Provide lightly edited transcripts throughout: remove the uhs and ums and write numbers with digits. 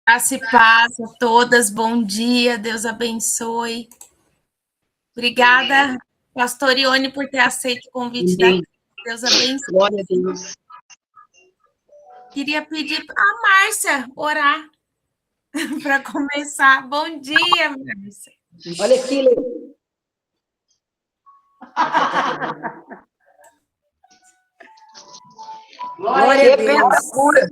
Graça e paz a todas, bom dia, Deus abençoe. Obrigada, pastor Ione, por ter aceito o convite da Amém. Deus abençoe. Glória a Deus. Queria pedir a Márcia orar para começar. Bom dia, Márcia. Olha aqui, Lê. Glória a Deus. Pura.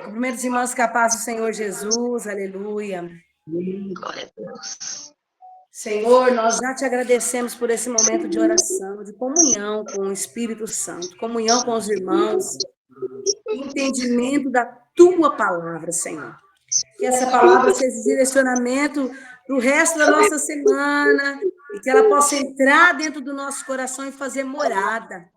Cumprimento os irmãos com a paz do Senhor Jesus, aleluia. Glória a Deus. Senhor, nós já te agradecemos por esse momento de oração, de comunhão com o Espírito Santo, comunhão com os irmãos, entendimento da tua palavra, Senhor. Que essa palavra seja direcionamento para o resto da nossa semana e que ela possa entrar dentro do nosso coração e fazer morada.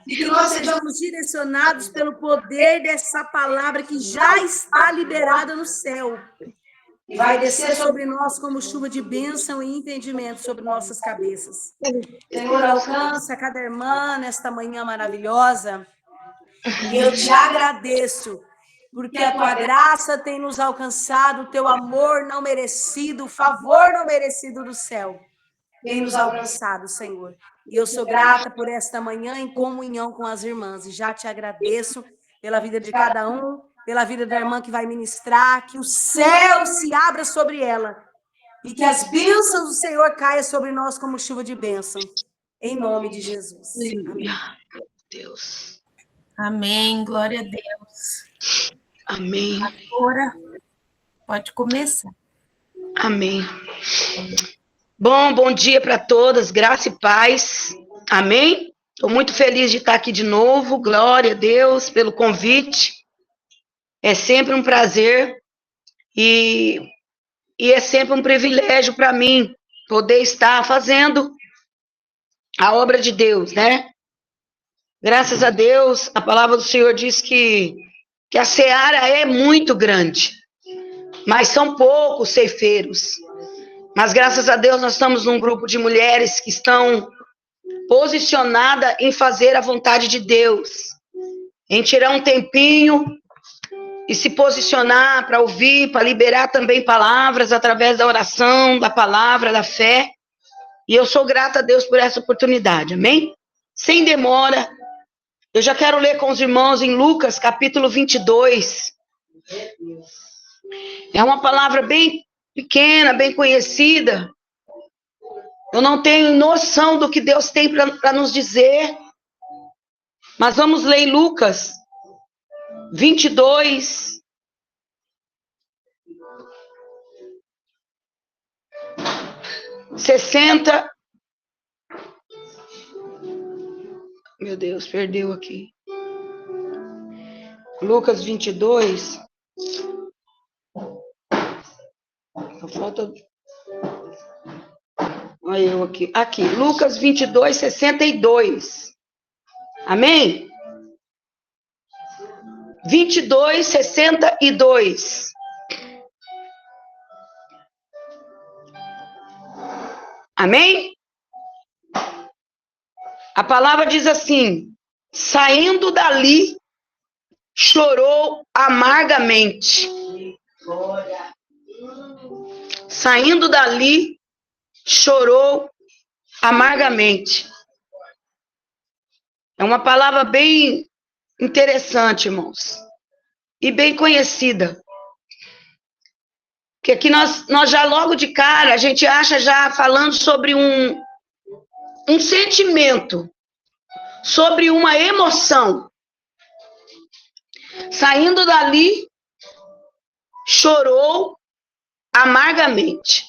E que nós sejamos direcionados pelo poder dessa palavra que já está liberada no céu. E vai descer sobre nós como chuva de bênção e entendimento sobre nossas cabeças. Senhor, alcança cada irmã nesta manhã maravilhosa. E eu te agradeço, porque a tua graça tem nos alcançado, o teu amor não merecido, o favor não merecido do céu tem nos alcançado, Senhor. E eu sou grata por esta manhã em comunhão com as irmãs. E já te agradeço pela vida de cada um, pela vida da irmã que vai ministrar, que o céu se abra sobre ela e que as bênçãos do Senhor caia sobre nós como chuva de bênção. Em nome de Jesus. Amém. Deus. Amém, glória a Deus. Amém. Agora, pode começar. Amém. Bom dia para todas, graça e paz. Amém? Estou muito feliz de estar aqui de novo. Glória a Deus pelo convite. É sempre um prazer e é sempre um privilégio para mim poder estar fazendo a obra de Deus, né? Graças a Deus, a palavra do Senhor diz que a seara é muito grande, mas são poucos ceifeiros. Mas graças a Deus nós estamos num grupo de mulheres que estão posicionadas em fazer a vontade de Deus, em tirar um tempinho e se posicionar para ouvir, para liberar também palavras através da oração, da palavra, da fé. E eu sou grata a Deus por essa oportunidade, amém? Sem demora, eu já quero ler com os irmãos em Lucas, capítulo 22. É uma palavra bem pequena, bem conhecida. Eu não tenho noção do que Deus tem para nos dizer. Mas vamos ler em Lucas 22. Meu Deus, perdeu aqui. Lucas 22. Só falta... Olha eu aqui. Aqui, Lucas 22, 62. Amém? 22, 62. Amém? A palavra diz assim: saindo dali, chorou amargamente. Saindo dali, chorou amargamente. É uma palavra bem interessante, irmãos, e bem conhecida. Porque aqui nós já logo de cara, a gente acha já falando sobre um sentimento, sobre uma emoção. Saindo dali, chorou amargamente.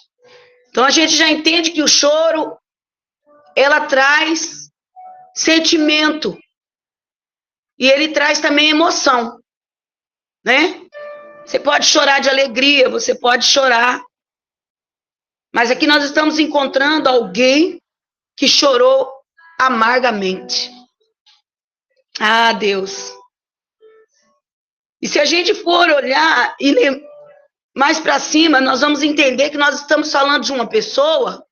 Então a gente já entende que o choro, ela traz sentimento. E ele traz também emoção, né? Você pode chorar de alegria, você pode chorar. Mas aqui nós estamos encontrando alguém que chorou amargamente. Ah, Deus. E se a gente for olhar e ler mais para cima, nós vamos entender que nós estamos falando de uma pessoa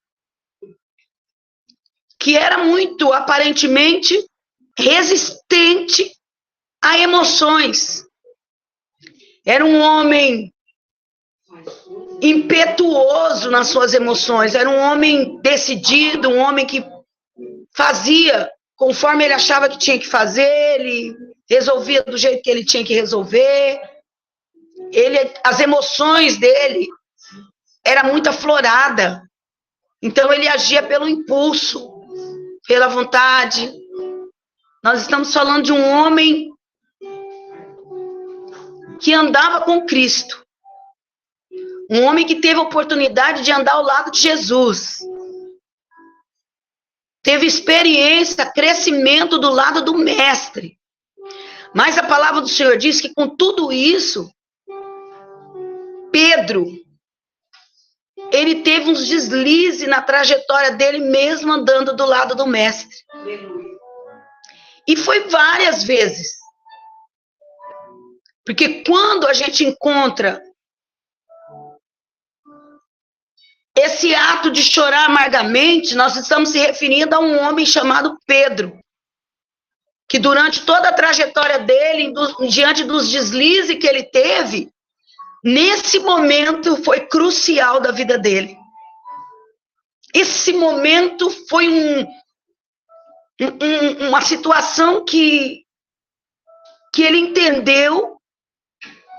que era muito, aparentemente, resistente a emoções. Era um homem impetuoso nas suas emoções, era um homem decidido, um homem que fazia conforme ele achava que tinha que fazer, ele resolvia do jeito que ele tinha que resolver. As emoções dele era muito aflorada, então ele agia pelo impulso, pela vontade. Nós estamos falando de um homem que andava com Cristo, um homem que teve a oportunidade de andar ao lado de Jesus, teve experiência, crescimento do lado do mestre. Mas a palavra do Senhor diz que com tudo isso, Pedro, ele teve uns deslizes na trajetória dele, mesmo andando do lado do mestre. E foi várias vezes. Porque quando a gente encontra esse ato de chorar amargamente, nós estamos se referindo a um homem chamado Pedro, que durante toda a trajetória dele, diante dos deslizes que ele teve, nesse momento foi crucial da vida dele. Esse momento foi uma situação que ele entendeu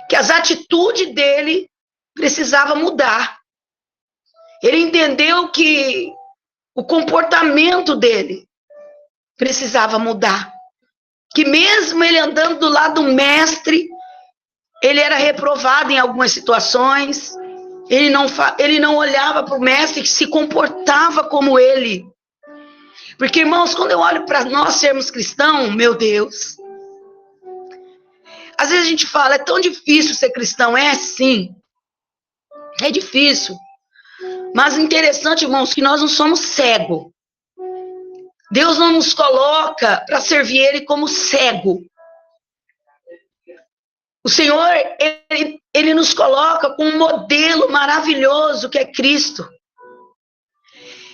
que as atitudes dele precisavam mudar. Ele entendeu que o comportamento dele precisava mudar. Que mesmo ele andando do lado do mestre, ele era reprovado em algumas situações, ele não olhava para o mestre que se comportava como ele. Porque, irmãos, quando eu olho para nós sermos cristãos, meu Deus, às vezes a gente fala, é tão difícil ser cristão. É sim, é difícil. Mas o interessante, irmãos, que nós não somos cegos. Deus não nos coloca para servir Ele como cego. O Senhor, Ele nos coloca com um modelo maravilhoso que é Cristo.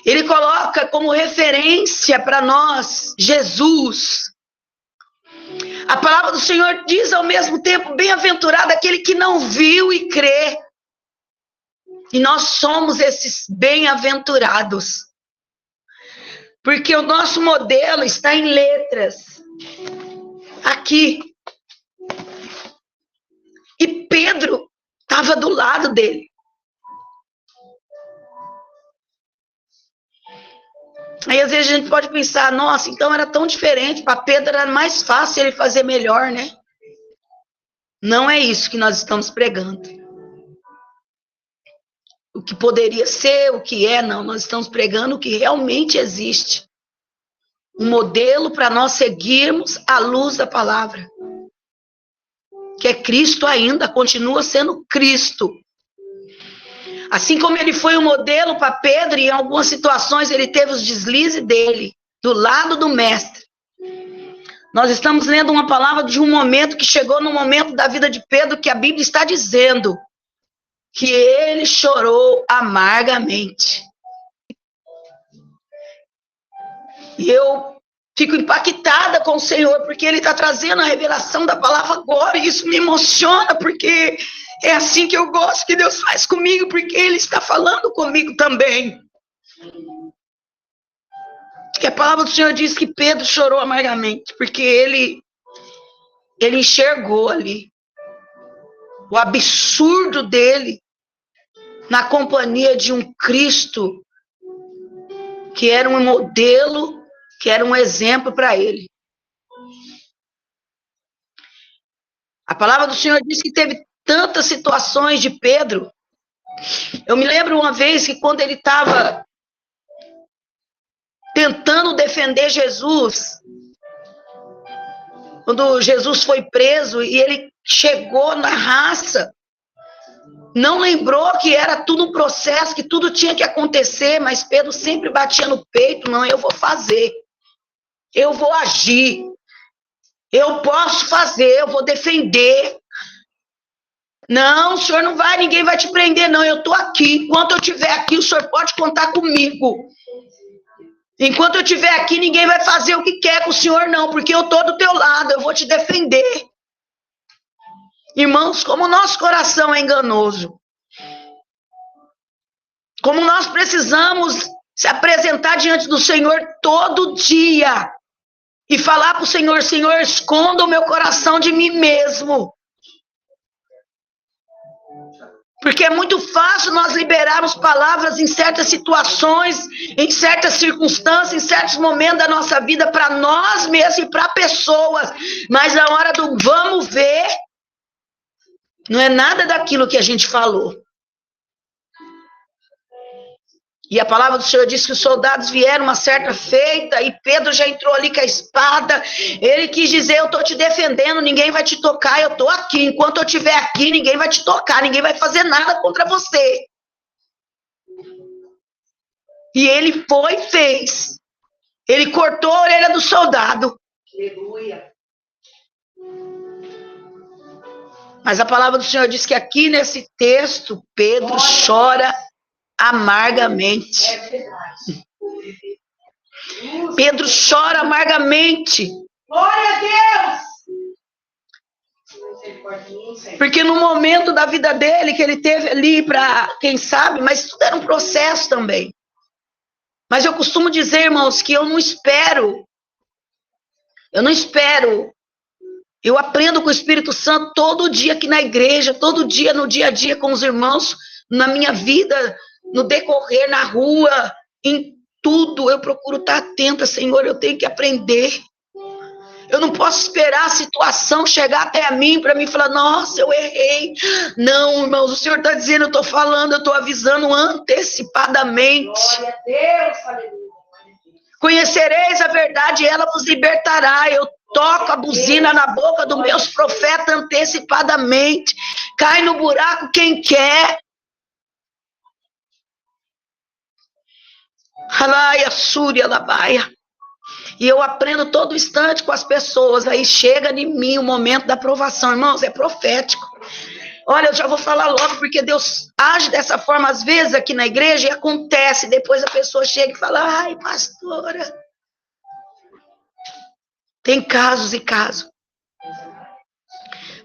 Ele coloca como referência para nós Jesus. A palavra do Senhor diz ao mesmo tempo, bem-aventurado aquele que não viu e crê. E nós somos esses bem-aventurados. Porque o nosso modelo está em letras. Aqui. E Pedro estava do lado dele. Aí às vezes a gente pode pensar, nossa, então era tão diferente. Para Pedro era mais fácil ele fazer melhor, né? Não é isso que nós estamos pregando. O que poderia ser, o que é, não. Nós estamos pregando o que realmente existe. Um modelo para nós seguirmos à luz da palavra. Que é Cristo ainda, continua sendo Cristo. Assim como ele foi um modelo para Pedro, e em algumas situações ele teve os deslizes dele, do lado do mestre. Nós estamos lendo uma palavra de um momento que chegou no momento da vida de Pedro, que a Bíblia está dizendo que ele chorou amargamente. E eu fico impactada com o Senhor, porque Ele está trazendo a revelação da palavra agora, e isso me emociona, porque é assim que eu gosto que Deus faz comigo, porque Ele está falando comigo também. Que a palavra do Senhor diz que Pedro chorou amargamente, porque ele enxergou ali o absurdo dele na companhia de um Cristo que era um modelo, que era um exemplo para ele. A palavra do Senhor diz que teve tantas situações de Pedro. Eu me lembro uma vez que quando ele estava tentando defender Jesus, quando Jesus foi preso e ele chegou na raça, não lembrou que era tudo um processo, que tudo tinha que acontecer, mas Pedro sempre batia no peito, não, eu vou fazer, eu vou agir, eu posso fazer, eu vou defender. Não, o senhor não vai, ninguém vai te prender, não, eu estou aqui, enquanto eu estiver aqui, o senhor pode contar comigo. Enquanto eu estiver aqui, ninguém vai fazer o que quer com o senhor, não, porque eu estou do teu lado, eu vou te defender. Irmãos, como o nosso coração é enganoso, como nós precisamos se apresentar diante do Senhor todo dia e falar para o Senhor: Senhor, esconda o meu coração de mim mesmo. Porque é muito fácil nós liberarmos palavras em certas situações, em certas circunstâncias, em certos momentos da nossa vida, para nós mesmos e para pessoas. Mas na hora do vamos ver, não é nada daquilo que a gente falou. E a palavra do Senhor diz que os soldados vieram uma certa feita, e Pedro já entrou ali com a espada. Ele quis dizer: eu estou te defendendo, ninguém vai te tocar, eu estou aqui. Enquanto eu estiver aqui, ninguém vai te tocar, ninguém vai fazer nada contra você. E ele foi e fez. Ele cortou a orelha do soldado. Aleluia. Mas a palavra do Senhor diz que aqui nesse texto, Pedro chora amargamente. É verdade. Pedro chora amargamente. Glória a Deus! Porque no momento da vida dele, que ele teve ali para, quem sabe, mas tudo era um processo também. Mas eu costumo dizer, irmãos, que eu não espero. Eu aprendo com o Espírito Santo todo dia aqui na igreja, todo dia, no dia a dia com os irmãos, na minha vida, no decorrer, na rua, em tudo. Eu procuro estar atenta, Senhor, eu tenho que aprender. Eu não posso esperar a situação chegar até a mim para mim falar: nossa, eu errei. Não, irmãos, o Senhor está dizendo, eu estou falando, eu estou avisando antecipadamente. Glória a Deus, aleluia. Conhecereis a verdade e ela vos libertará. Eu toco a buzina na boca dos meus profetas antecipadamente. Cai no buraco quem quer. Alaia, súria, labaia. E eu aprendo todo instante com as pessoas. Aí chega em mim o momento da aprovação. Irmãos, é profético. Olha, eu já vou falar logo, porque Deus age dessa forma às vezes aqui na igreja e acontece. Depois a pessoa chega e fala: ai, pastora. Tem casos e casos.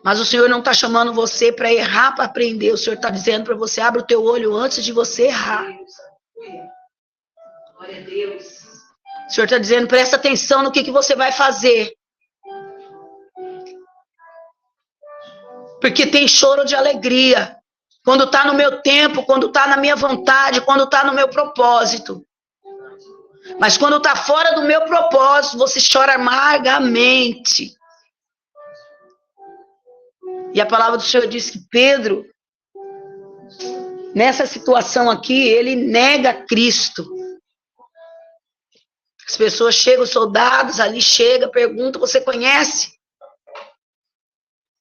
Mas o Senhor não está chamando você para errar, para aprender. O Senhor está dizendo para você: abre o teu olho antes de você errar. Glória a Deus. O Senhor está dizendo: presta atenção no que você vai fazer. Porque tem choro de alegria. Quando está no meu tempo, quando está na minha vontade, quando está no meu propósito. Mas quando está fora do meu propósito, você chora amargamente. E a palavra do Senhor diz que Pedro, nessa situação aqui, ele nega Cristo. As pessoas chegam, os soldados ali chegam, perguntam: você conhece?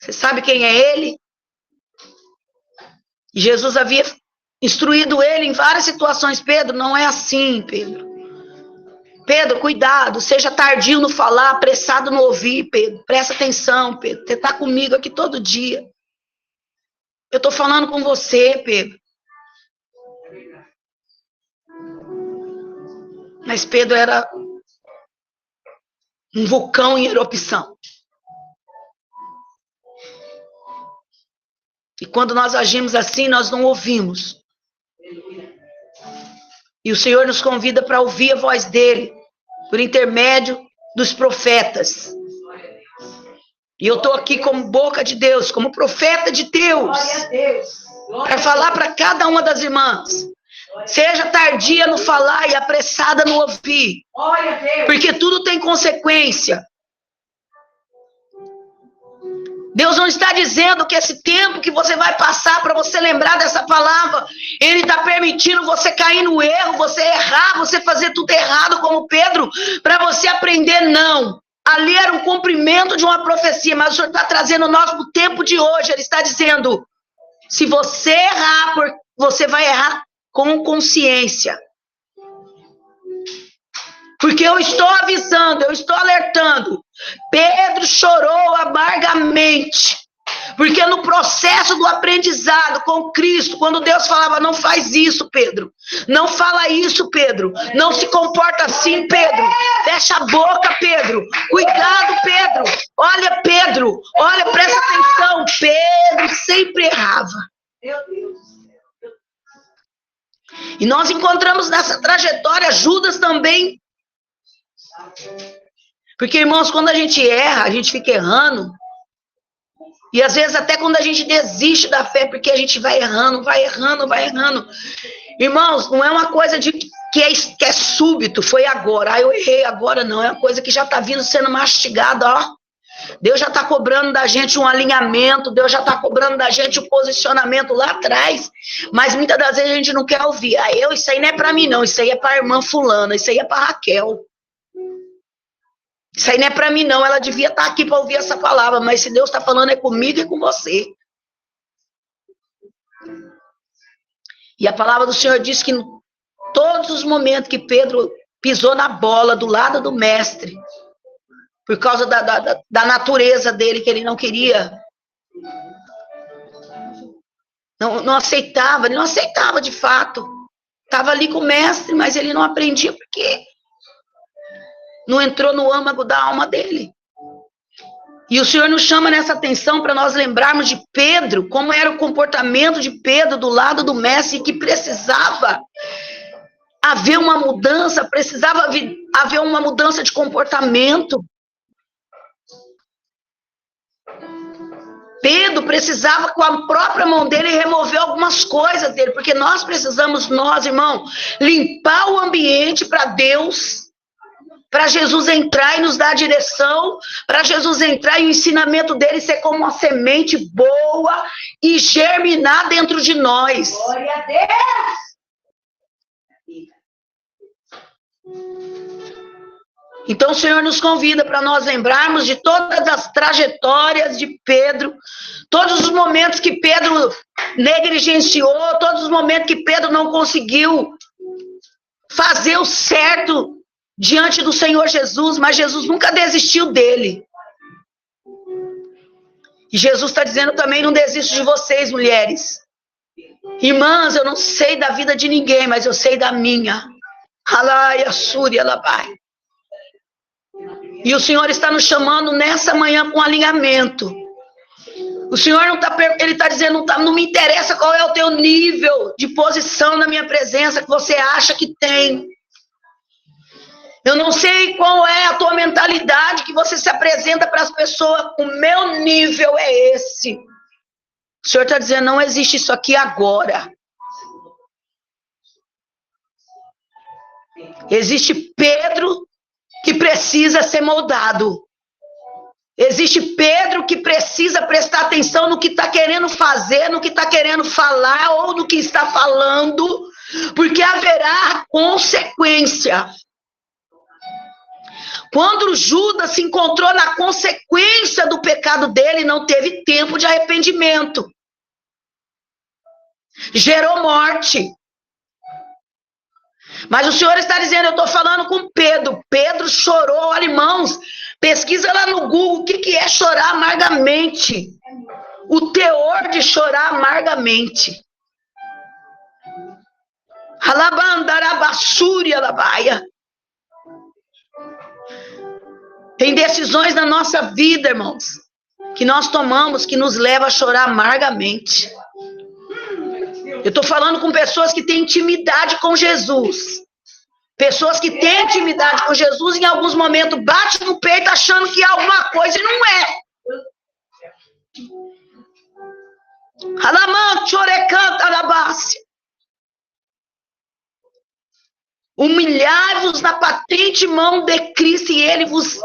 Você sabe quem é ele? E Jesus havia instruído ele em várias situações: Pedro, não é assim, Pedro. Pedro, cuidado, seja tardio no falar, apressado no ouvir, Pedro. Presta atenção, Pedro. Você está comigo aqui todo dia. Eu estou falando com você, Pedro. Mas Pedro era um vulcão em erupção. E quando nós agimos assim, nós não ouvimos. E o Senhor nos convida para ouvir a voz dele, por intermédio dos profetas. E eu estou aqui como boca de Deus, como profeta de Deus, para falar para cada uma das irmãs: seja tardia no falar e apressada no ouvir, porque tudo tem consequência. Deus não está dizendo que esse tempo que você vai passar para você lembrar dessa palavra, Ele está permitindo você cair no erro, você errar, você fazer tudo errado como Pedro, para você aprender. Não. Ali era um cumprimento de uma profecia, mas o Senhor está trazendo nós para o tempo de hoje. Ele está dizendo: se você errar, você vai errar com consciência. Porque eu estou avisando, eu estou alertando. Pedro chorou amargamente. Porque no processo do aprendizado com Cristo, quando Deus falava, não faz isso, Pedro. Não fala isso, Pedro. Não se comporta assim, Pedro. Fecha a boca, Pedro. Cuidado, Pedro. Olha, Pedro. Olha, presta atenção. Pedro sempre errava. E nós encontramos nessa trajetória Judas também. Porque, irmãos, quando a gente erra, a gente fica errando. E às vezes até quando a gente desiste da fé, porque a gente vai errando, vai errando, vai errando. Irmãos, não é uma coisa que é súbito, foi agora. Ah, eu errei agora, não. É uma coisa que já está vindo sendo mastigada, ó. Deus já está cobrando da gente um alinhamento, Deus já está cobrando da gente um posicionamento lá atrás. Mas muitas das vezes a gente não quer ouvir. Ah, isso aí não é para mim, não. Isso aí é para a irmã fulana, isso aí é para Raquel. Isso aí não é para mim, não. Ela devia estar aqui para ouvir essa palavra. Mas se Deus está falando, é comigo e com você. E a palavra do Senhor diz que em todos os momentos que Pedro pisou na bola do lado do mestre, por causa da natureza dele, que ele não queria, não aceitava, ele não aceitava de fato. Estava ali com o mestre, mas ele não aprendia porque não entrou no âmago da alma dele. E o Senhor nos chama nessa atenção para nós lembrarmos de Pedro, como era o comportamento de Pedro do lado do mestre, que precisava haver uma mudança, precisava haver uma mudança de comportamento. Pedro precisava, com a própria mão dele, remover algumas coisas dele, porque nós precisamos, irmão, limpar o ambiente para Deus, para Jesus entrar e nos dar a direção, para Jesus entrar e o ensinamento dele ser como uma semente boa e germinar dentro de nós. Glória a Deus! Então o Senhor nos convida para nós lembrarmos de todas as trajetórias de Pedro, todos os momentos que Pedro negligenciou, todos os momentos que Pedro não conseguiu fazer o certo diante do Senhor Jesus, mas Jesus nunca desistiu dele. E Jesus está dizendo também, não desisto de vocês, mulheres. Irmãs, eu não sei da vida de ninguém, mas eu sei da minha. Alaia, Súria, Labai. E o Senhor está nos chamando nessa manhã com alinhamento. O Senhor não está, ele está dizendo, não me interessa qual é o teu nível de posição na minha presença que você acha que tem. Eu não sei qual é a tua mentalidade que você se apresenta para as pessoas. O meu nível é esse. O Senhor está dizendo, não existe isso aqui agora. Existe Pedro que precisa ser moldado. Existe Pedro que precisa prestar atenção no que está querendo fazer, no que está querendo falar ou no que está falando, porque haverá consequência. Quando Judas se encontrou na consequência do pecado dele, não teve tempo de arrependimento. Gerou morte. Mas o Senhor está dizendo, eu estou falando com Pedro. Pedro chorou, olha, irmãos, pesquisa lá no Google o que é chorar amargamente. O teor de chorar amargamente. Alabandarabassúria, alabaia. Tem decisões na nossa vida, irmãos, que nós tomamos que nos leva a chorar amargamente. Eu estou falando com pessoas que têm intimidade com Jesus. Pessoas que têm intimidade com Jesus, em alguns momentos, bate no peito achando que é alguma coisa e não é. Alamante, orecanta, alabácia. Humilhai-vos na patente mão de Cristo e ele vos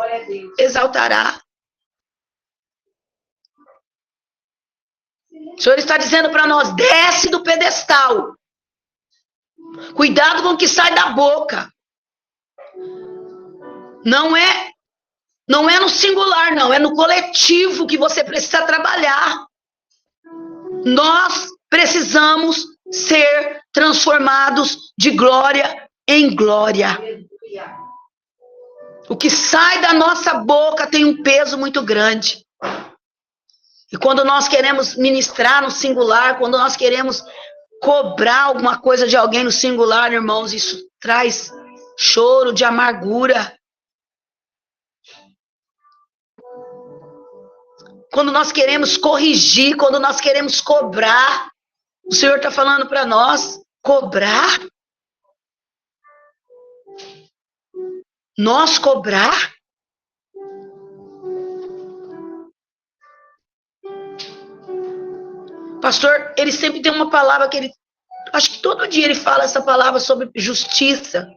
exaltará. O Senhor está dizendo para nós, desce do pedestal. Cuidado com o que sai da boca. Não é no singular, não. É no coletivo que você precisa trabalhar. Nós precisamos ser transformados de glória em glória. O que sai da nossa boca tem um peso muito grande. E quando nós queremos ministrar no singular, quando nós queremos cobrar alguma coisa de alguém no singular, irmãos, isso traz choro de amargura. Quando nós queremos corrigir, quando nós queremos cobrar, o Senhor está falando para nós, cobrar? Nós cobrar? Pastor, ele sempre tem uma palavra que ele... Acho que todo dia ele fala essa palavra sobre justiça.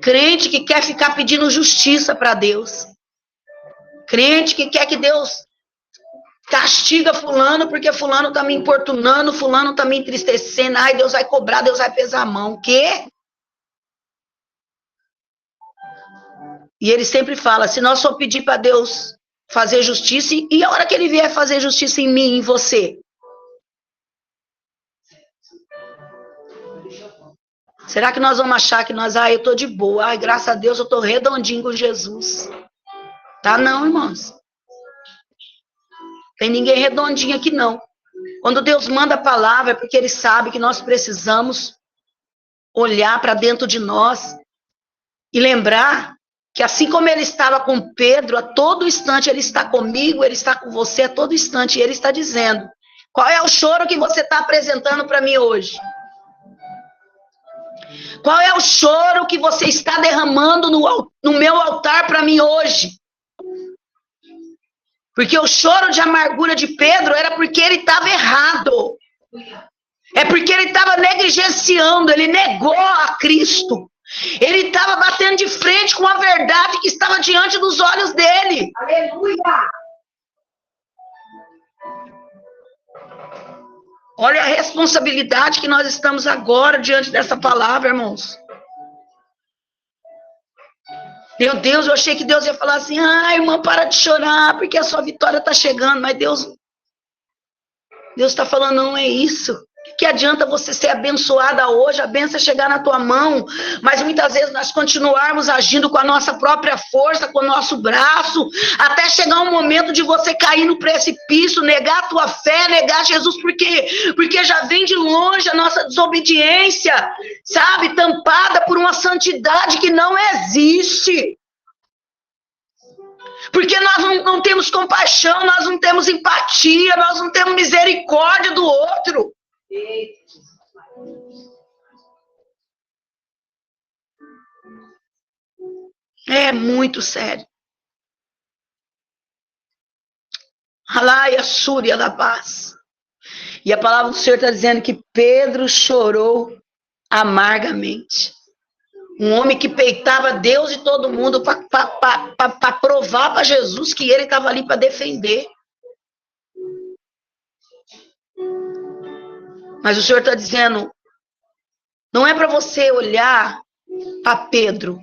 Crente que quer ficar pedindo justiça para Deus. Crente que quer que Deus castiga fulano porque fulano tá me importunando, fulano tá me entristecendo. Ai, Deus vai cobrar, Deus vai pesar a mão. O quê? E ele sempre fala, se nós só pedir para Deus fazer justiça, e a hora que ele vier fazer justiça em mim, em você? Será que nós vamos achar que nós, eu tô de boa, graças a Deus eu tô redondinho com Jesus? Tá não, irmãos. Tem ninguém redondinho aqui não. Quando Deus manda a palavra é porque ele sabe que nós precisamos olhar para dentro de nós e lembrar que assim como ele estava com Pedro, a todo instante ele está comigo, ele está com você a todo instante, e ele está dizendo, qual é o choro que você está apresentando para mim hoje? Qual é o choro que você está derramando no meu altar para mim hoje? Porque o choro de amargura de Pedro era porque ele estava errado. É porque ele estava negligenciando, ele negou a Cristo. Ele estava batendo de frente com a verdade que estava diante dos olhos dele. Aleluia! Olha a responsabilidade que nós estamos agora diante dessa palavra, irmãos. Meu Deus, eu achei que Deus ia falar assim, irmã, para de chorar, porque a sua vitória está chegando. Mas Deus está falando, não é isso. Que adianta você ser abençoada hoje, a bênção chegar na tua mão, mas muitas vezes nós continuarmos agindo com a nossa própria força, com o nosso braço, até chegar um momento de você cair no precipício, negar a tua fé, negar Jesus, porque já vem de longe a nossa desobediência, sabe, tampada por uma santidade que não existe. Porque nós não temos compaixão, nós não temos empatia, nós não temos misericórdia do outro. É muito sério. Alaia Súria da paz. E a palavra do Senhor está dizendo que Pedro chorou amargamente. Um homem que peitava Deus e todo mundo para provar para Jesus que ele estava ali para defender. Mas o Senhor está dizendo, não é para você olhar para Pedro,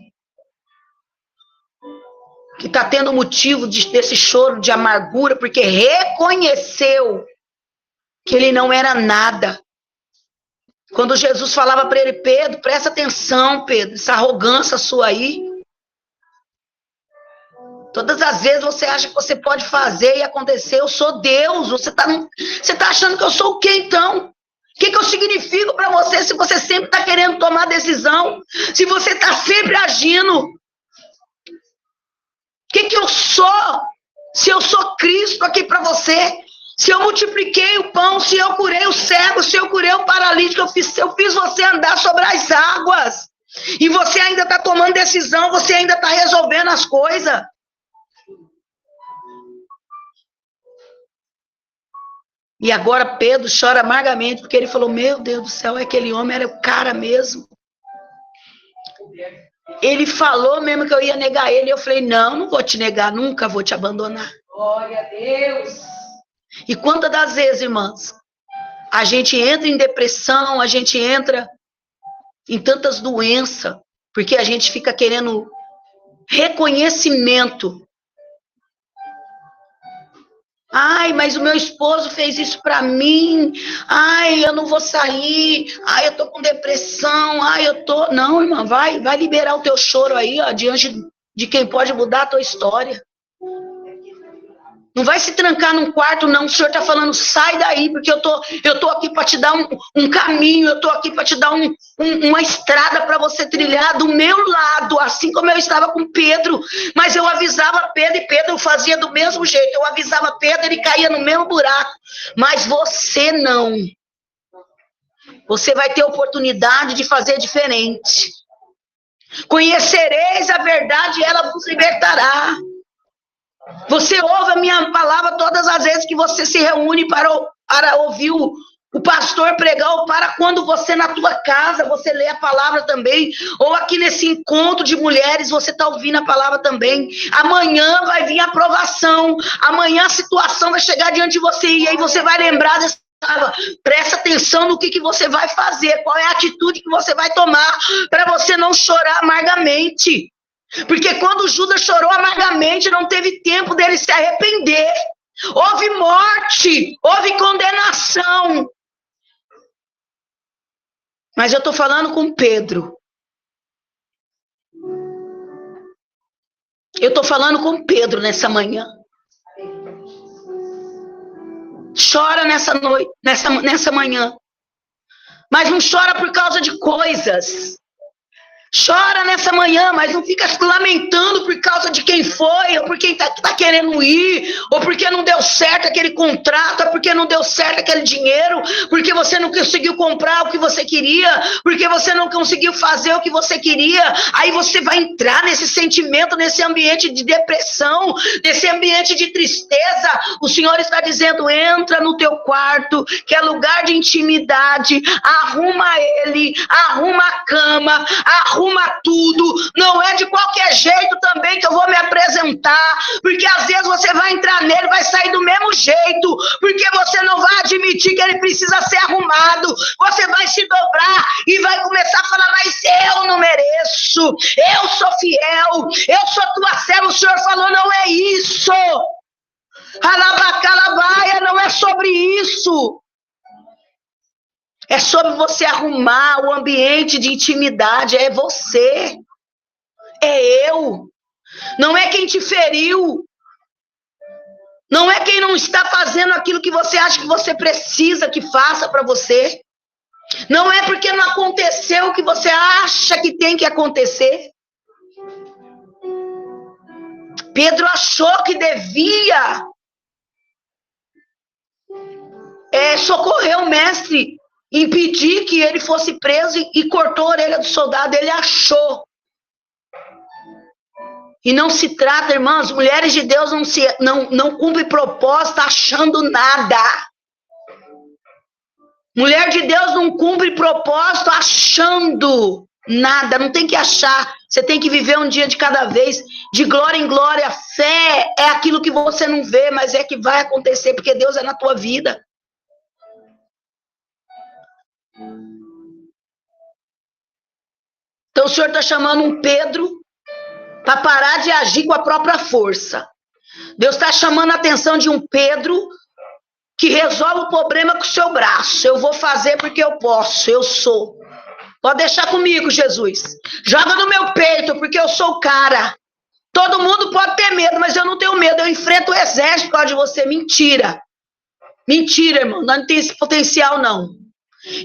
que está tendo motivo desse choro de amargura, porque reconheceu que ele não era nada. Quando Jesus falava para ele, Pedro, presta atenção, Pedro, essa arrogância sua aí. Todas as vezes você acha que você pode fazer e acontecer, eu sou Deus, você tá achando que eu sou o quê então? O que eu significo para você se você sempre está querendo tomar decisão? Se você está sempre agindo? O que eu sou? Se eu sou Cristo aqui para você? Se eu multipliquei o pão, se eu curei o cego, se eu curei o paralítico, eu fiz você andar sobre as águas. E você ainda está tomando decisão, você ainda está resolvendo as coisas. E agora Pedro chora amargamente, porque ele falou, meu Deus do céu, aquele homem era o cara mesmo. Ele falou mesmo que eu ia negar ele, eu falei, não vou te negar, nunca vou te abandonar. Glória a Deus. E quantas das vezes, irmãs, a gente entra em depressão, a gente entra em tantas doenças, porque a gente fica querendo reconhecimento. Ai, mas o meu esposo fez isso para mim. Ai, eu não vou sair. Ai, eu tô com depressão. Ai, eu tô... Não, irmã, vai liberar o teu choro aí, ó, diante de quem pode mudar a tua história. Não vai se trancar num quarto, não. O Senhor está falando, sai daí, porque eu tô aqui para te dar um caminho, eu tô aqui para te dar uma estrada para você trilhar do meu lado, assim como eu estava com Pedro. Mas eu avisava Pedro e Pedro fazia do mesmo jeito. Eu avisava Pedro, ele caía no mesmo buraco. Mas você não. Você vai ter oportunidade de fazer diferente. Conhecereis a verdade e ela vos libertará. Você ouve a minha palavra todas as vezes que você se reúne para ouvir o pastor pregar, ou para quando você na tua casa, você lê a palavra também, ou aqui nesse encontro de mulheres, você está ouvindo a palavra também. Amanhã vai vir a aprovação, amanhã a situação vai chegar diante de você, e aí você vai lembrar dessa palavra. Presta atenção no que você vai fazer, qual é a atitude que você vai tomar, para você não chorar amargamente. Porque quando Judas chorou amargamente, não teve tempo dele se arrepender. Houve morte, houve condenação. Mas eu estou falando com Pedro. Eu estou falando com Pedro nessa manhã. Chora nessa noite, nessa manhã. Mas não chora por causa de coisas. Chora nessa manhã, mas não fica se lamentando por causa de quem foi, ou por quem tá querendo ir, ou porque não deu certo aquele contrato, ou porque não deu certo aquele dinheiro, porque você não conseguiu comprar o que você queria, porque você não conseguiu fazer o que você queria. Aí você vai entrar nesse sentimento, nesse ambiente de depressão, nesse ambiente de tristeza. O Senhor está dizendo, entra no teu quarto, que é lugar de intimidade, arruma ele, arruma a cama, arruma tudo, não é de qualquer jeito também que eu vou me apresentar, porque às vezes você vai entrar nele, vai sair do mesmo jeito, porque você não vai admitir que ele precisa ser arrumado, você vai se dobrar e vai começar a falar, mas eu não mereço, eu sou fiel, eu sou tua serva. O Senhor falou, não é isso, alabacalabaia, não é sobre isso. É sobre você arrumar o ambiente de intimidade, é você, é eu. Não é quem te feriu, não é quem não está fazendo aquilo que você acha que você precisa que faça para você. Não é porque não aconteceu o que você acha que tem que acontecer. Pedro achou que devia socorrer o mestre, impedir que ele fosse preso e cortou a orelha do soldado. Ele achou. E não se trata, irmãs, mulheres de Deus não cumprem propósito achando nada. Mulher de Deus não cumpre propósito achando nada, não tem que achar. Você tem que viver um dia de cada vez, de glória em glória. Fé é aquilo que você não vê, mas é que vai acontecer, porque Deus é na tua vida. Então o Senhor está chamando um Pedro para parar de agir com a própria força. Deus está chamando a atenção de um Pedro que resolve o problema com o seu braço. Eu vou fazer porque eu posso, eu sou. Pode deixar comigo, Jesus. Joga no meu peito, porque eu sou o cara. Todo mundo pode ter medo, mas eu não tenho medo. Eu enfrento o exército por causa de você. Mentira. Mentira, irmão. Não tem esse potencial, não.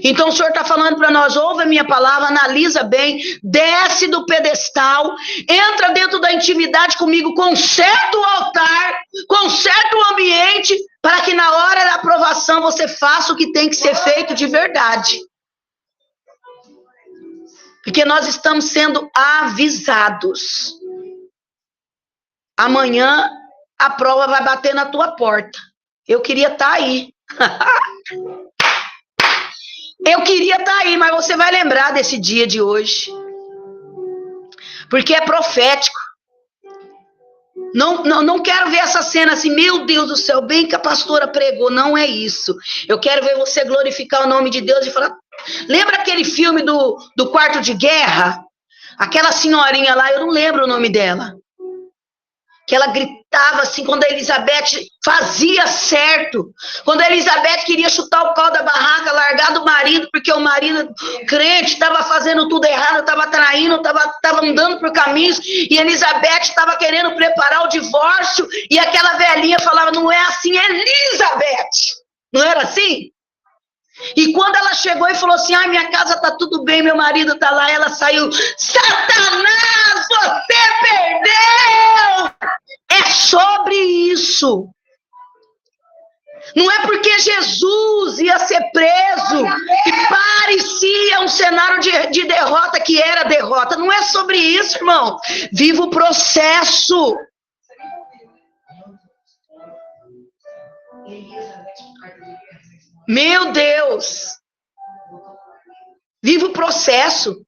Então o Senhor está falando para nós, ouve a minha palavra, analisa bem, desce do pedestal, entra dentro da intimidade comigo, conserta o altar, conserta o ambiente, para que na hora da aprovação você faça o que tem que ser feito de verdade. Porque nós estamos sendo avisados. Amanhã a prova vai bater na tua porta. Eu queria estar aí. Eu queria estar aí, mas você vai lembrar desse dia de hoje. Porque é profético. Não quero ver essa cena assim, meu Deus do céu, bem que a pastora pregou. Não é isso. Eu quero ver você glorificar o nome de Deus e falar... Lembra aquele filme do Quarto de Guerra? Aquela senhorinha lá, eu não lembro o nome dela. que ela gritava assim quando a Elizabeth fazia certo, quando a Elizabeth queria chutar o pau da barraca, largar do marido, porque o marido crente estava fazendo tudo errado, estava traindo, estava andando por caminhos, e Elizabeth estava querendo preparar o divórcio, e aquela velhinha falava, não é assim, Elizabeth, não era assim? E quando ela chegou e falou assim, ai, minha casa tá tudo bem, meu marido tá lá, ela saiu, Satanás, você perdeu! É sobre isso. Não é porque Jesus ia ser preso e parecia um cenário de derrota que era derrota. Não é sobre isso, irmão. Viva o processo. Meu Deus. Viva o processo.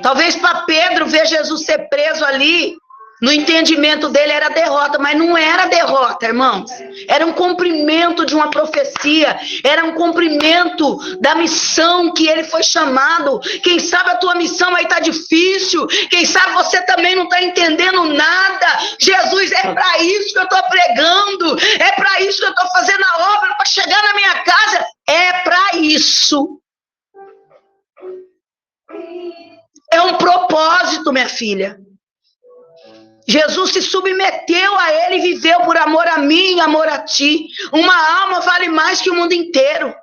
Talvez para Pedro ver Jesus ser preso ali, no entendimento dele era derrota, mas não era derrota, irmãos. Era um cumprimento de uma profecia, era um cumprimento da missão que ele foi chamado. Quem sabe a tua missão aí tá difícil, quem sabe você também não tá entendendo nada. Jesus, é para isso que eu tô pregando, é para isso que eu tô fazendo a obra, para chegar na minha casa, é para isso. É um propósito, minha filha. Jesus se submeteu a ele e viveu por amor a mim e amor a ti. Uma alma vale mais que o mundo inteiro.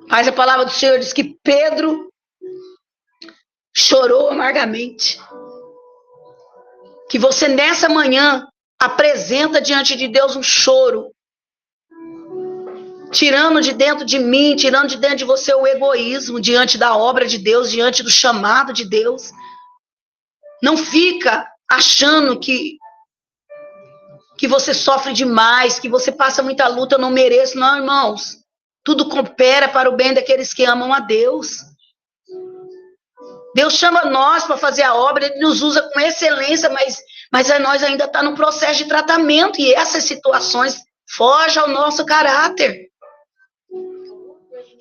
Mas a palavra do Senhor diz que Pedro chorou amargamente. Que você nessa manhã apresenta diante de Deus um choro. Tirando de dentro de mim, tirando de dentro de você o egoísmo diante da obra de Deus, diante do chamado de Deus. Não fica achando que você sofre demais, que você passa muita luta, eu não mereço. Não, irmãos. Tudo coopera para o bem daqueles que amam a Deus. Deus chama nós para fazer a obra, Ele nos usa com excelência, mas nós ainda está no processo de tratamento, e essas situações fogem ao nosso caráter.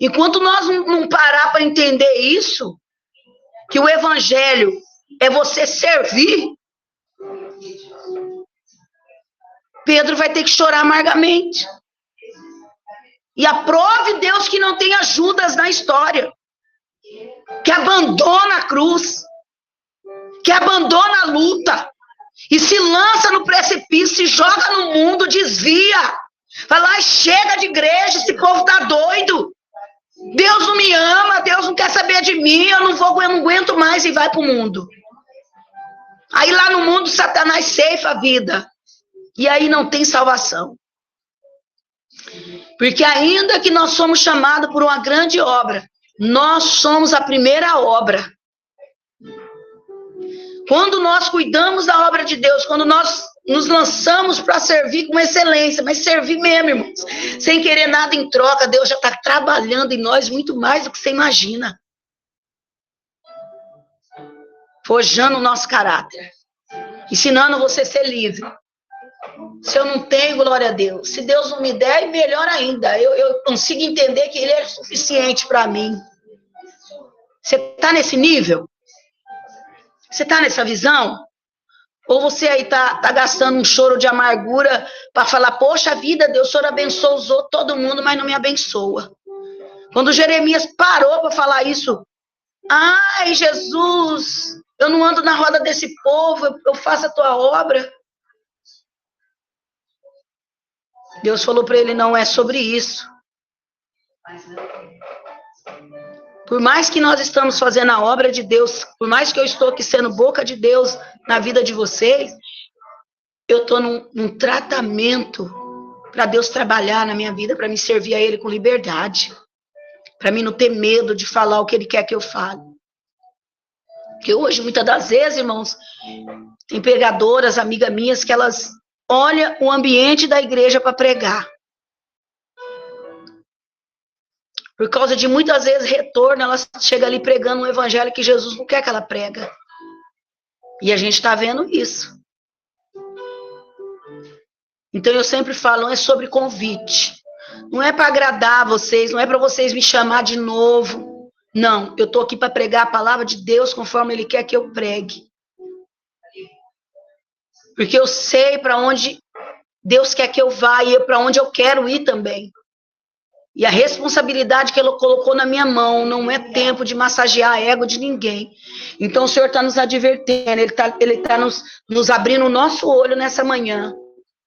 Enquanto nós não parar para entender isso, que o evangelho é você servir, Pedro vai ter que chorar amargamente. E aprove Deus que não tenha Judas na história, que abandona a cruz, que abandona a luta, e se lança no precipício, se joga no mundo, desvia. Fala, chega de igreja, esse povo tá doido. Deus não me ama, Deus não quer saber de mim, eu não aguento mais, e vai para o mundo. Aí lá no mundo Satanás ceifa a vida. E aí não tem salvação. Porque ainda que nós somos chamados por uma grande obra, nós somos a primeira obra. Quando nós cuidamos da obra de Deus, quando nós nos lançamos para servir com excelência, mas servir mesmo, irmãos, sem querer nada em troca, Deus já está trabalhando em nós muito mais do que você imagina. Forjando o nosso caráter, ensinando você a ser livre. Se eu não tenho, glória a Deus. Se Deus não me der, melhor ainda. Eu consigo entender que Ele é suficiente para mim. Você está nesse nível? Você está nessa visão? Ou você aí está gastando um choro de amargura para falar, poxa vida, Deus, o Senhor abençoou todo mundo, mas não me abençoa. Quando Jeremias parou para falar isso, ai, Jesus, eu não ando na roda desse povo, eu faço a tua obra. Deus falou para ele, não é sobre isso. Por mais que nós estamos fazendo a obra de Deus, por mais que eu estou aqui sendo boca de Deus na vida de vocês, eu estou num tratamento para Deus trabalhar na minha vida, para me servir a Ele com liberdade, para mim não ter medo de falar o que Ele quer que eu fale. Porque hoje, muitas das vezes, irmãos, tem pregadoras, amigas minhas, que elas olham o ambiente da igreja para pregar. Por causa de muitas vezes retorno, ela chega ali pregando um evangelho que Jesus não quer que ela prega. E a gente está vendo isso. Então eu sempre falo, não é sobre convite. Não é para agradar vocês, não é para vocês me chamar de novo. Não, eu estou aqui para pregar a palavra de Deus conforme Ele quer que eu pregue. Porque eu sei para onde Deus quer que eu vá e para onde eu quero ir também. E a responsabilidade que Ele colocou na minha mão não é tempo de massagear a ego de ninguém. Então o Senhor está nos advertendo, Ele tá nos abrindo o nosso olho nessa manhã.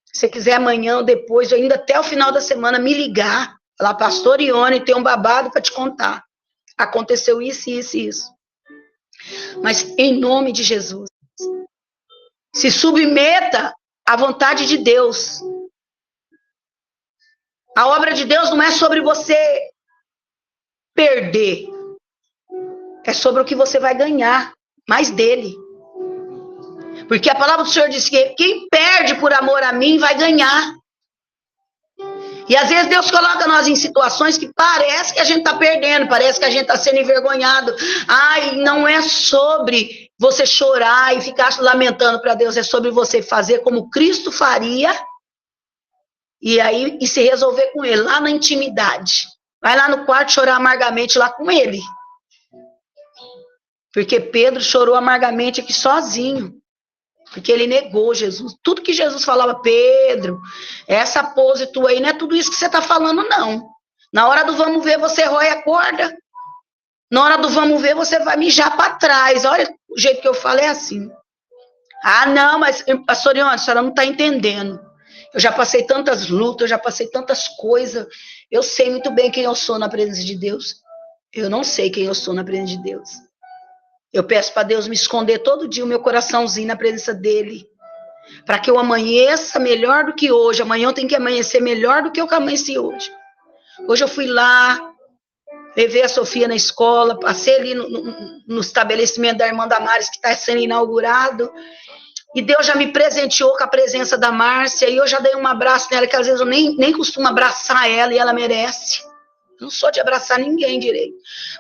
Se você quiser amanhã ou depois, ou ainda até o final da semana, me ligar. Falar, pastor Ione, tem um babado para te contar. Aconteceu isso, isso e isso. Mas em nome de Jesus, se submeta à vontade de Deus. A obra de Deus não é sobre você perder. É sobre o que você vai ganhar mais dele. Porque a palavra do Senhor diz que quem perde por amor a mim vai ganhar. E às vezes Deus coloca nós em situações que parece que a gente está perdendo, parece que a gente está sendo envergonhado. Ai, não é sobre você chorar e ficar lamentando para Deus, é sobre você fazer como Cristo faria e se resolver com Ele, lá na intimidade. Vai lá no quarto chorar amargamente lá com Ele. Porque Pedro chorou amargamente aqui sozinho. Porque ele negou Jesus. Tudo que Jesus falava, Pedro, essa pose tua aí não é tudo isso que você está falando, não. Na hora do vamos ver, você rói a corda. Na hora do vamos ver, você vai mijar para trás. Olha, o jeito que eu falo é assim. Ah, não, mas, pastor Ione, a senhora não está entendendo. Eu já passei tantas lutas, eu já passei tantas coisas. Eu sei muito bem quem eu sou na presença de Deus. Eu não sei quem eu sou na presença de Deus. Eu peço para Deus me esconder todo dia o meu coraçãozinho na presença dele. Para que eu amanheça melhor do que hoje. Amanhã eu tenho que amanhecer melhor do que eu amanheci hoje. Hoje eu fui lá, levei a Sofia na escola, passei ali no estabelecimento da irmã Damares, que está sendo inaugurado. E Deus já me presenteou com a presença da Márcia. E eu já dei um abraço nela, que às vezes eu nem costumo abraçar ela, e ela merece. Eu não sou de abraçar ninguém direito.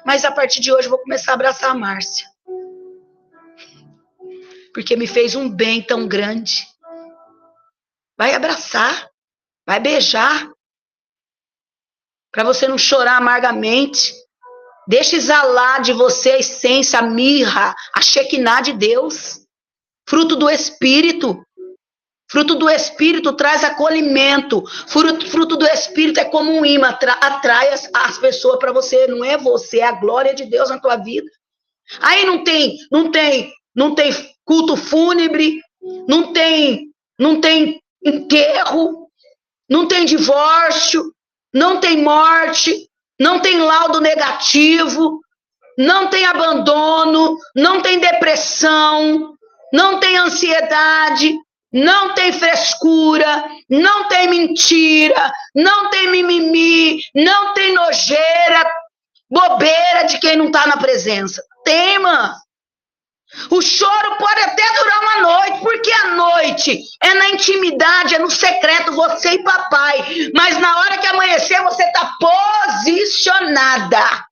Mas a partir de hoje eu vou começar a abraçar a Márcia. Porque me fez um bem tão grande. Vai abraçar, vai beijar, para você não chorar amargamente. Deixa exalar de você a essência, a mirra, a shekinah de Deus, fruto do Espírito. Fruto do Espírito traz acolhimento. Fruto do Espírito é como um imã, atrai as pessoas para você. Não é você, é a glória de Deus na tua vida. Aí não tem culto fúnebre, não tem enterro, não tem divórcio, não tem morte, não tem laudo negativo, não tem abandono, não tem depressão, não tem ansiedade, não tem frescura, não tem mentira, não tem mimimi, não tem nojeira, bobeira de quem não está na presença. Tem, mano. O choro pode até durar uma noite, porque a noite é na intimidade, é no secreto, você e papai. Mas na hora que amanhecer, você está posicionada.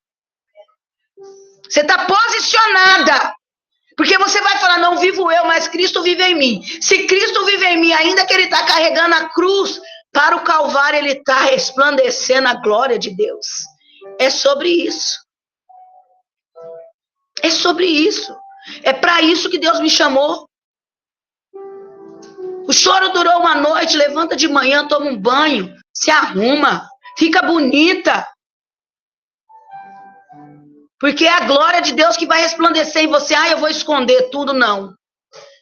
Você está posicionada. Porque você vai falar, não vivo eu, mas Cristo vive em mim. Se Cristo vive em mim, ainda que Ele está carregando a cruz para o Calvário, Ele está resplandecendo a glória de Deus. É sobre isso. É sobre isso. É para isso que Deus me chamou. O choro durou uma noite, levanta de manhã, toma um banho, se arruma, fica bonita. Porque é a glória de Deus que vai resplandecer em você. Ah, eu vou esconder tudo, não.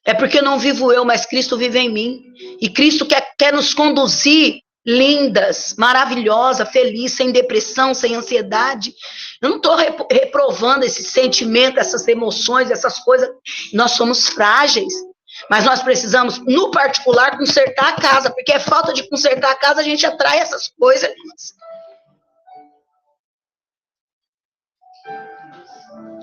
É porque não vivo eu, mas Cristo vive em mim. E Cristo quer nos conduzir lindas, maravilhosas, felizes, sem depressão, sem ansiedade. Eu não estou reprovando esse sentimento, essas emoções, essas coisas. Nós somos frágeis. Mas nós precisamos, no particular, consertar a casa. Porque é falta de consertar a casa, a gente atrai essas coisas.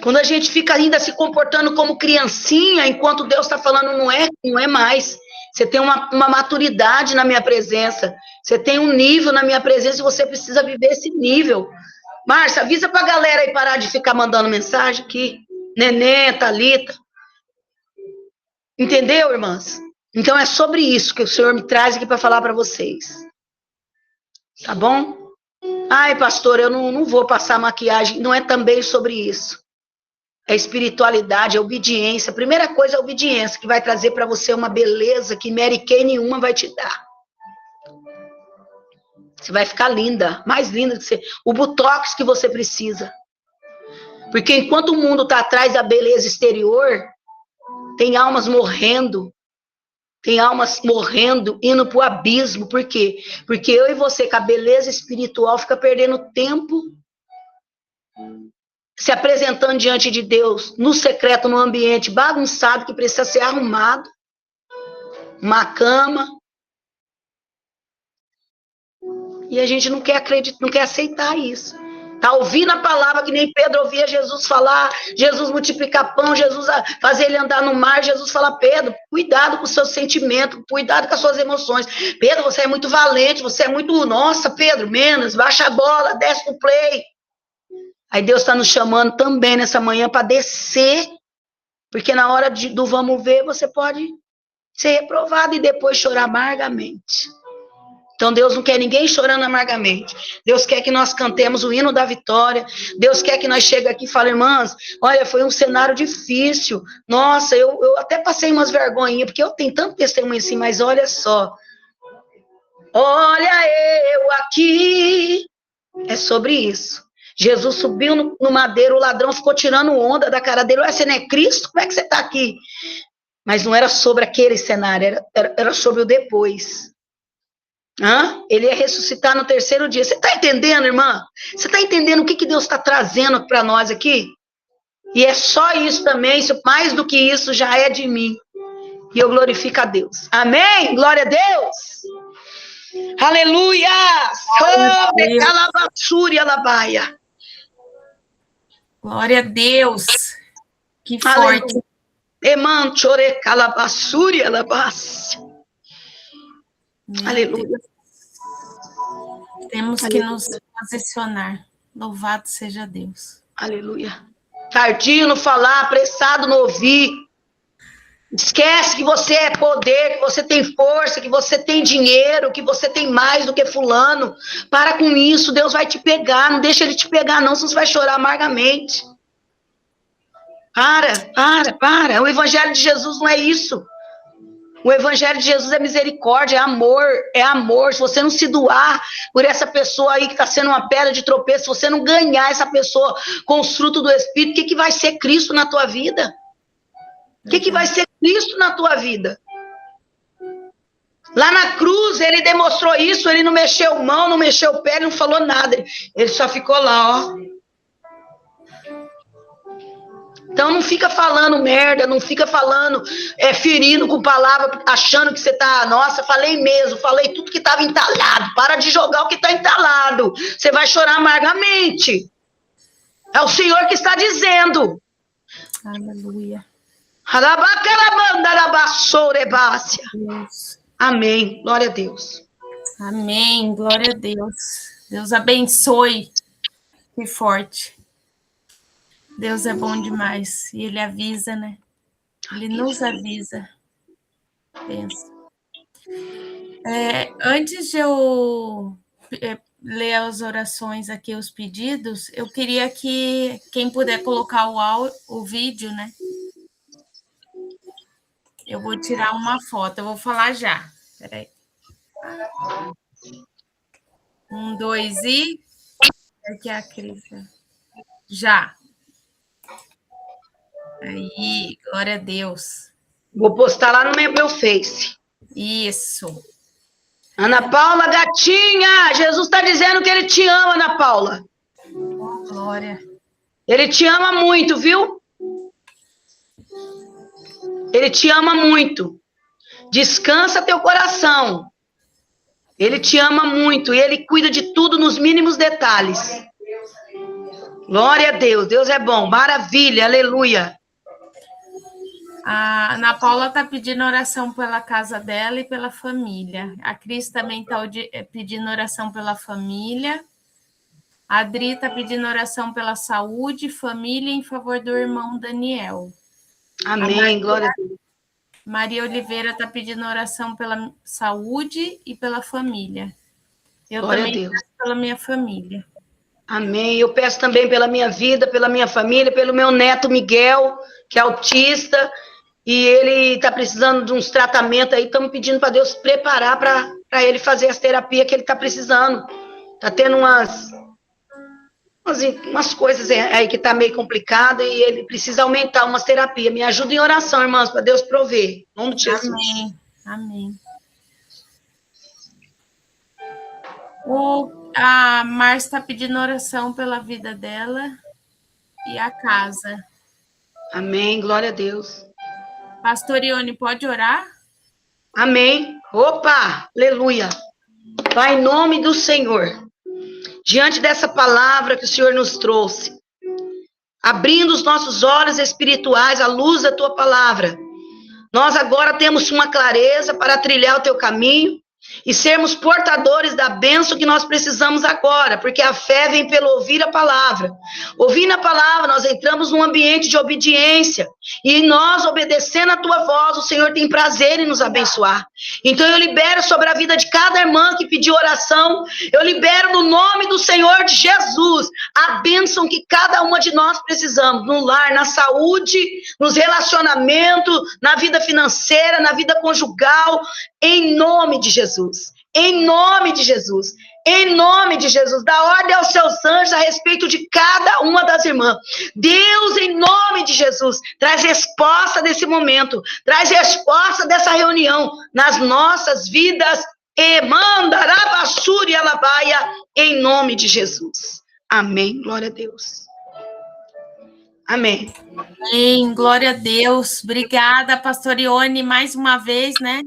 Quando a gente fica ainda se comportando como criancinha, enquanto Deus está falando, não é mais. Você tem uma maturidade na minha presença. Você tem um nível na minha presença e você precisa viver esse nível. Márcia, avisa para a galera aí parar de ficar mandando mensagem aqui. Nenê, Thalita. Entendeu, irmãs? Então é sobre isso que o Senhor me traz aqui para falar para vocês. Tá bom? Ai, pastor, eu não vou passar maquiagem. Não é também sobre isso. É espiritualidade, é obediência. A primeira coisa é a obediência, que vai trazer para você uma beleza que Mary Kay nenhuma vai te dar. Você vai ficar linda, mais linda que você. O botox que você precisa. Porque enquanto o mundo está atrás da beleza exterior, tem almas morrendo. Tem almas morrendo, indo para o abismo. Por quê? Porque eu e você, com a beleza espiritual, fica perdendo tempo se apresentando diante de Deus, no secreto, no ambiente bagunçado, que precisa ser arrumado. Uma cama. E a gente não quer acreditar, não quer aceitar isso. Tá ouvindo a palavra que nem Pedro ouvia Jesus falar, Jesus multiplicar pão, Jesus fazer ele andar no mar, Jesus fala, Pedro, cuidado com os seus sentimentos, cuidado com as suas emoções. Pedro, você é muito valente, você é muito, nossa, Pedro, menos, baixa a bola, desce pro play. Aí Deus está nos chamando também nessa manhã para descer, porque na hora do vamos ver, você pode ser reprovado e depois chorar amargamente. Então Deus não quer ninguém chorando amargamente. Deus quer que nós cantemos o hino da vitória. Deus quer que nós cheguemos aqui e falemos, irmãs, olha, foi um cenário difícil. Nossa, eu até passei umas vergonhinhas, porque eu tenho tanto testemunho assim, mas olha só. Olha eu aqui. É sobre isso. Jesus subiu no madeiro, o ladrão ficou tirando onda da cara dele. Ué, você não é Cristo? Como é que você está aqui? Mas não era sobre aquele cenário, era sobre o depois. Ele ia ressuscitar no terceiro dia. Você está entendendo, irmã? Você está entendendo o que Deus está trazendo para nós aqui? E é só isso também, isso, mais do que isso já é de mim. E eu glorifico a Deus. Amém? Glória a Deus. Aleluia! Glória a Deus. Que forte. Aleluia. Temos que nos posicionar. Louvado seja Deus. Aleluia. Tardio no falar, apressado no ouvir. Esquece que você é poder, que você tem força, que você tem dinheiro, que você tem mais do que fulano. Para com isso, Deus vai te pegar. Não deixa ele te pegar, não, senão você vai chorar amargamente. Para. O evangelho de Jesus não é isso. O evangelho de Jesus é misericórdia, é amor, é amor. Se você não se doar por essa pessoa aí que está sendo uma pedra de tropeço, se você não ganhar essa pessoa com os frutos do Espírito, o que vai ser Cristo na tua vida? O que vai ser Cristo na tua vida? Lá na cruz, ele demonstrou isso, ele não mexeu mão, não mexeu pé, ele não falou nada. Ele só ficou lá, ó. Então não fica falando merda, não fica falando, ferindo com palavra, achando que você tá, nossa, falei mesmo, falei tudo que estava entalado. Para de jogar o que está entalado. Você vai chorar amargamente. É o Senhor que está dizendo. Aleluia. Amém. Glória a Deus. Amém. Glória a Deus. Deus abençoe. Que forte. Deus é bom demais. E Ele avisa, né? Ele nos avisa. Pensa. Antes de eu ler as orações aqui, os pedidos, eu queria que quem puder colocar o vídeo, né? Eu vou tirar uma foto, eu vou falar já. Peraí. 1, 2 e... Aqui é a Cris. Já. Aí, glória a Deus. Vou postar lá no meu Face. Isso. Ana Paula, gatinha, Jesus está dizendo que Ele te ama, Ana Paula. Oh, glória. Ele te ama muito, viu? Ele te ama muito. Descansa teu coração. Ele te ama muito e Ele cuida de tudo nos mínimos detalhes. Glória a Deus, Deus é bom, maravilha, aleluia. A Ana Paula está pedindo oração pela casa dela e pela família. A Cris também está pedindo oração pela família. A Adri está pedindo oração pela saúde, família, em favor do irmão Daniel. Amém, glória a Deus. Maria Oliveira está pedindo oração pela saúde e pela família. Eu Glória a também Deus. peço pela minha família. Amém. Eu peço também pela minha vida, pela minha família, pelo meu neto Miguel, que é autista, e ele está precisando de uns tratamentos aí. Estamos pedindo para Deus preparar para ele fazer as terapias que ele está precisando. Está tendo umas coisas aí que está meio complicado e ele precisa aumentar umas terapias. Me ajuda em oração, irmãs, para Deus prover. Em nome de Jesus. Amém. Amém. A Márcia está pedindo oração pela vida dela e a casa. Amém. Glória a Deus. Pastor Ione, pode orar? Amém. Opa! Aleluia. Pai, em nome do Senhor, diante dessa palavra que o Senhor nos trouxe, abrindo os nossos olhos espirituais à luz da tua palavra, nós agora temos uma clareza para trilhar o teu caminho e sermos portadores da bênção que nós precisamos agora, porque a fé vem pelo ouvir a palavra. Ouvindo a palavra, nós entramos num ambiente de obediência, e nós, obedecendo a tua voz, o Senhor tem prazer em nos abençoar. Então eu libero sobre a vida de cada irmã que pediu oração, eu libero no nome do Senhor de Jesus a bênção que cada uma de nós precisamos, no lar, na saúde, nos relacionamentos, na vida financeira, na vida conjugal, em nome de Jesus, em nome de Jesus, em nome de Jesus. Dá ordem aos seus anjos a respeito de cada uma das irmãs. Deus, em nome de Jesus, traz resposta desse momento, traz resposta dessa reunião nas nossas vidas, e manda rabassuri alabaia, em nome de Jesus. Amém. Glória a Deus. Amém. Amém. Glória a Deus. Obrigada, pastor Ione, mais uma vez, né?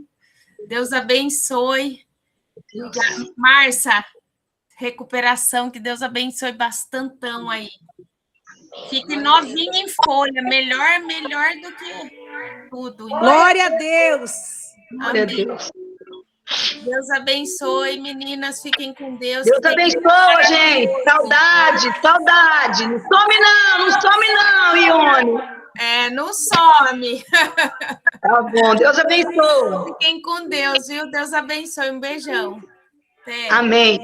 Deus abençoe. Márcia, recuperação, que Deus abençoe bastantão aí. Fique novinha em folha, melhor do que tudo. Glória a Deus. Glória a Deus. Deus abençoe, meninas, fiquem com Deus. Deus abençoe, gente. Saudade, saudade. Não some não, Ione. Não some. Tá bom, Deus abençoe. Fiquem com Deus, viu? Deus abençoe. Um beijão. Até. Amém.